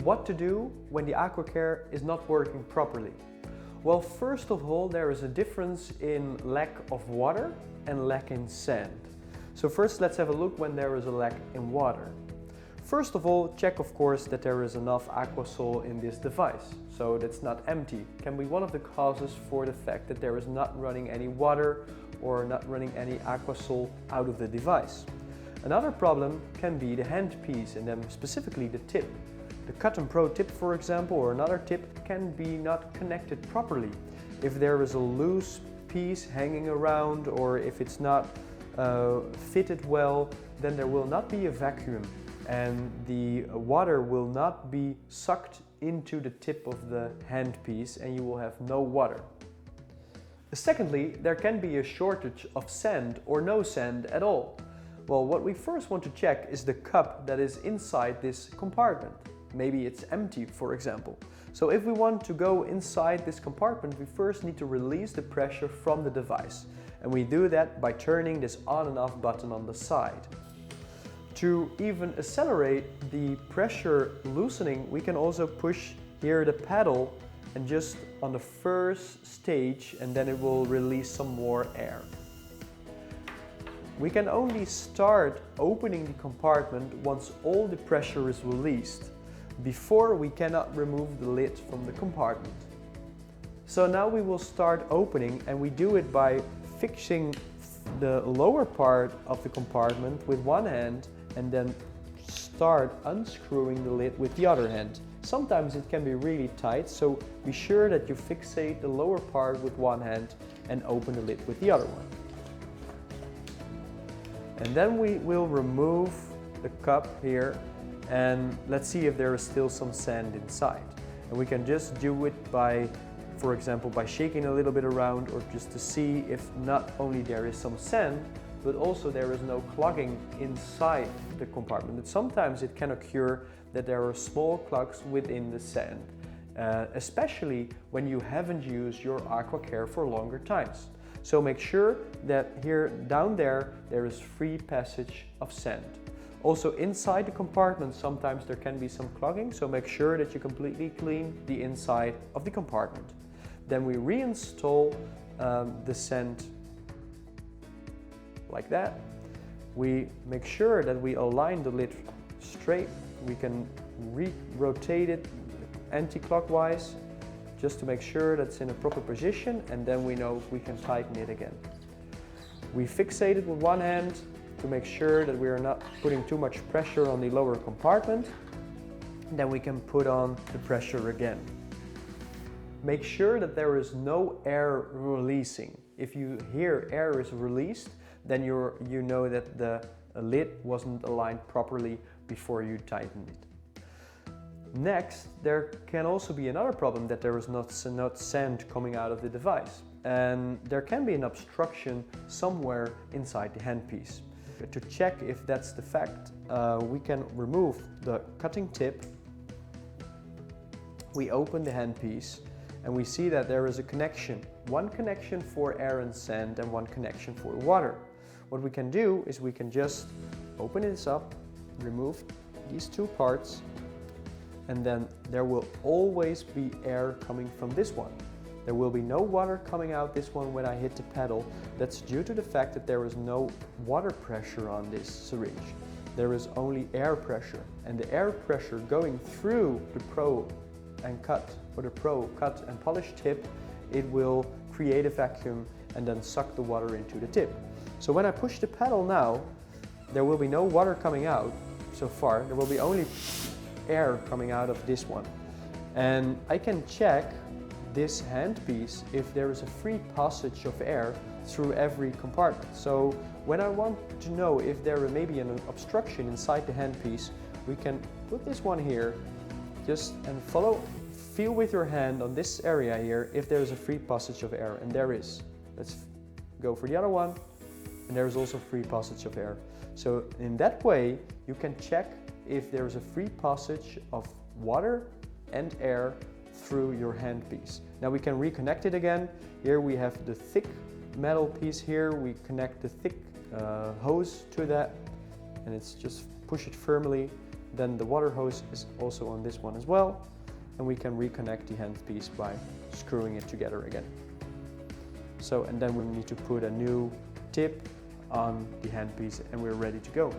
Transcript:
What to do when the AquaCare is not working properly? Well, first of all, there is a difference in lack of water and lack in sand. So first let's have a look when there is a lack in water. First of all, check of course that there is enough aquasol in this device, so that's not empty. Can be one of the causes for the fact that there is not running any water or not running any aquasol out of the device. Another problem can be the handpiece, and then specifically the tip. The Cut and Pro tip, for example, or another tip can be not connected properly. If there is a loose piece hanging around, or if it's not fitted well, then there will not be a vacuum and the water will not be sucked into the tip of the handpiece and you will have no water. Secondly, there can be a shortage of sand or no sand at all. Well, what we first want to check is the cup that is inside this compartment. Maybe it's empty, for example. So if we want to go inside this compartment, we first need to release the pressure from the device. And we do that by turning this on and off button on the side. To even accelerate the pressure loosening, we can also push here the pedal and just on the first stage, and then it will release some more air. We can only start opening the compartment once all the pressure is released. Before, we cannot remove the lid from the compartment. So now we will start opening, and we do it by fixing the lower part of the compartment with one hand and then start unscrewing the lid with the other hand. Sometimes it can be really tight, so be sure that you fixate the lower part with one hand and open the lid with the other one. And then we will remove the cup here and let's see if there is still some sand inside. And we can just do it by, for example, by shaking a little bit around, or just to see if not only there is some sand, but also there is no clogging inside the compartment. And sometimes it can occur that there are small clogs within the sand, especially when you haven't used your AquaCare for longer times. So make sure that here down there is free passage of sand. Also inside the compartment sometimes there can be some clogging, so make sure that you completely clean the inside of the compartment. Then we reinstall the sand like that. We make sure that we align the lid straight. We can rotate it anti-clockwise just to make sure that's in a proper position, and then we know we can tighten it again. We fixate it with one hand to make sure that we are not putting too much pressure on the lower compartment. Then we can put on the pressure again. Make sure that there is no air releasing. If you hear air is released, then you know that the lid wasn't aligned properly before you tightened it. Next, there can also be another problem, that there is not sand coming out of the device. And there can be an obstruction somewhere inside the handpiece. To check if that's the fact, we can remove the cutting tip. We open the handpiece and we see that there is a connection. One connection for air and sand and one connection for water. What we can do is we can just open this up, remove these two parts, and then there will always be air coming from this one. There will be no water coming out this one when I hit the pedal. That's due to the fact that there is no water pressure on this syringe. There is only air pressure, and the air pressure going through the Pro and Cut, or the Pro Cut and Polish tip, it will create a vacuum and then suck the water into the tip. So when I push the pedal now, there will be no water coming out so far. There will be only air coming out of this one. And I can check this handpiece if there is a free passage of air through every compartment. So when I want to know if there may be an obstruction inside the handpiece, we can put this one here just and feel with your hand on this area here if there is a free passage of air, and there is. Let's go for the other one, and there is also free passage of air. So in that way you can check if there is a free passage of water and air through your handpiece. Now we can reconnect it again. Here we have the thick metal piece here. We connect the thick hose to that, and it's just push it firmly Then the water hose is also on this one as well, and we can reconnect the handpiece by screwing it together again. So, and then we need to put a new tip on the handpiece and we're ready to go.